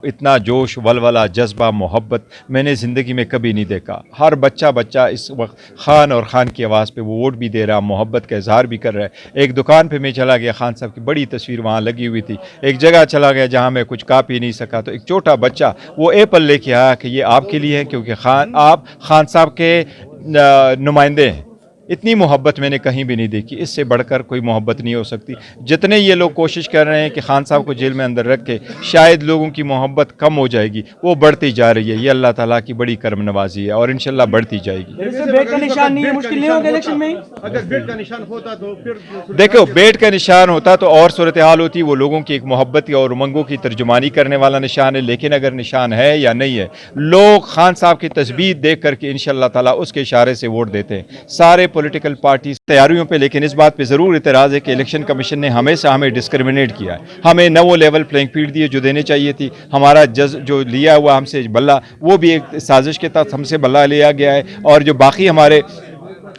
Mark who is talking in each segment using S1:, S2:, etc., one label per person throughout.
S1: इतना जोश वलवला जज्बा मोहब्बत मैंने ज़िंदगी में कभी नहीं देखा। हर बच्चा इस वक्त खान और खान की आवाज़ पे वो वोट भी दे रहा, मोहब्बत का इजहार भी कर रहा है। एक दुकान पे मैं चला गया, खान साहब की बड़ी तस्वीर वहाँ लगी हुई थी। एक जगह चला गया जहाँ मैं कुछ खा पी नहीं सका, तो एक छोटा बच्चा वो एप्पल लेके आया कि ये आपके लिए है, क्योंकि आप खान साहब के नुमाइंदे हैं। इतनी मोहब्बत मैंने कहीं भी नहीं देखी, इससे बढ़कर कोई मोहब्बत नहीं हो सकती। जितने ये लोग कोशिश कर रहे हैं कि खान साहब को जेल में अंदर रख के शायद लोगों की मोहब्बत कम हो जाएगी, वो बढ़ती जा रही है। ये अल्लाह ताला की बड़ी करम नवाजी है और इंशाल्लाह बढ़ती जाएगी।
S2: बेट का निशान नहीं है, मुश्किल नहीं होगा इलेक्शन में?
S3: अगर बेट का निशान होता तो फिर
S1: देखो, बेट का निशान होता तो और सूरत हाल होती, वो लोगों की एक मोहब्बत और उमंगों की तर्जुमानी करने वाला निशान है। लेकिन अगर निशान है या नहीं है, लोग खान साहब की तस्वीर देख करके इंशाल्लाह ताला उसके इशारे से वोट देते हैं, सारे पॉलिटिकल पार्टी तैयारियों पे। लेकिन इस बात पे ज़रूर इतराज़ है कि इलेक्शन कमीशन ने हमेशा हमें डिस्क्रिमिनेट किया है, हमें न वो लेवल प्लेइंग फील्ड दिए जो देने चाहिए थी। हमारा जज जो लिया हुआ हमसे बल्ला, वो भी एक साजिश के तहत हमसे बल्ला लिया गया है। और जो बाकी हमारे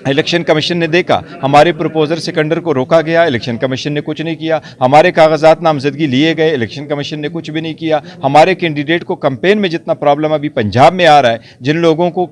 S1: इलेक्शन कमीशन ने देखा, हमारे प्रपोजर सिकंदर को रोका गया, इलेक्शन कमीशन ने कुछ नहीं किया। हमारे कागजात नामजदगी लिए गए, इलेक्शन कमीशन ने कुछ भी नहीं किया। हमारे कैंडिडेट को कैंपेन में जितना प्रॉब्लम अभी पंजाब में आ रहा है, जिन लोगों को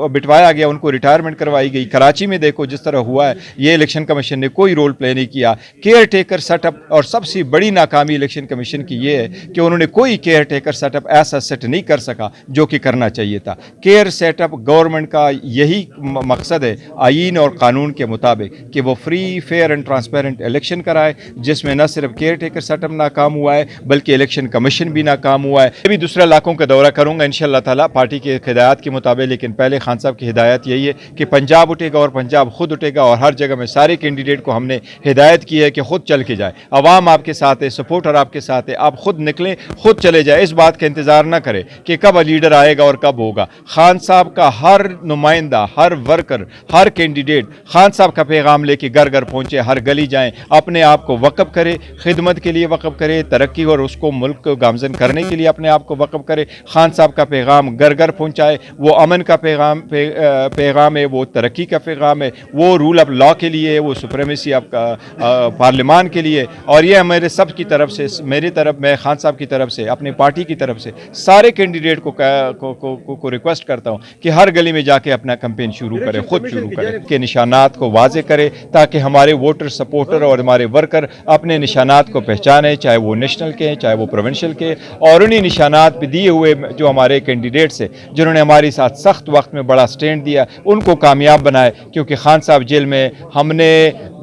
S1: बिठवाया गया उनको रिटायरमेंट करवाई गई। कराची में देखो जिस तरह हुआ है, ये इलेक्शन कमीशन ने कोई रोल प्ले नहीं किया। केयर टेकर सेटअप, और सबसे बड़ी नाकामी इलेक्शन कमीशन की ये है कि उन्होंने कोई केयर टेकर सेटअप ऐसा सेट नहीं कर सका जो कि करना चाहिए था। केयर सेटअप गवर्नमेंट का यही मकसद है आईन और कानून के मुताबिक कि वो free fair and transparent election कराए, जिसमें न सिर्फ केयर टेकर सेटअप नाकाम हुआ है बल्कि इलेक्शन कमीशन भी नाकाम हुआ है। मैं भी दूसरे इलाकों का दौरा करूंगा इंशाअल्लाह ताला पार्टी की हिदायत के मुताबिक। लेकिन पहले खान साहब की हिदायत यही है कि पंजाब उठेगा और पंजाब खुद उठेगा, और हर जगह में सारे कैंडिडेट को हमने हिदायत की है कि खुद चल के जाए। अवाम आपके साथ है, सपोर्टर आपके साथ है, आप खुद निकलें, खुद चले जाए। इस बात का इंतजार न करें कि कब लीडर आएगा और कब होगा। खान साहब का हर नुमाइंदा, हर वर्कर, हर कैंडिडेट खान साहब का पैगाम लेके घर घर पहुंचे, हर गली जाएं, अपने आप को वक़्फ़ करे, खिदमत के लिए वक़्फ़ करे, तरक्की और उसको मुल्क को गामजन करने के लिए अपने आप को वक़्फ़ करे। खान साहब का पैगाम घर घर पहुंचाए। वो अमन का पैगाम है, वो तरक्की का पैगाम है, वो रूल ऑफ लॉ के लिए है, वो सुप्रीमेसी ऑफ पार्लियामान के लिए। और ये मेरे सब की तरफ से, मेरी तरफ, मैं खान साहब की तरफ से, अपनी पार्टी की तरफ से सारे कैंडिडेट को रिक्वेस्ट करता हूँ कि हर गली में जाके अपना कैंपेन शुरू करें, खुद शुरू करें, के निशानात को वाजे करें, ताकि हमारे वोटर, सपोर्टर और हमारे वर्कर अपने निशानात को पहचानें, चाहे वो नेशनल के हैं, चाहे वो प्रोविंशियल के। और उन्हीं निशानात पे दिए हुए जो हमारे कैंडिडेट्स हैं, जिन्होंने हमारे साथ सख्त वक्त में बड़ा स्टैंड दिया, उनको कामयाब बनाए। क्योंकि खान साहब जेल में हमने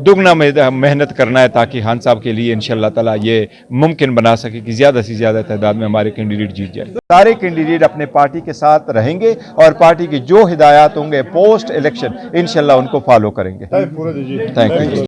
S1: दुगना मेहनत करना है, ताकि खान साहब के लिए इंशाअल्लाह ताला ये मुमकिन बना सके कि ज़्यादा से ज़्यादा तादाद में हमारे कैंडिडेट जीत जाए। सारे कैंडिडेट अपने पार्टी के साथ रहेंगे और पार्टी की जो हिदायत होंगे पोस्ट इलेक्शन इंशाअल्लाह उनको फॉलो करेंगे। Thank you.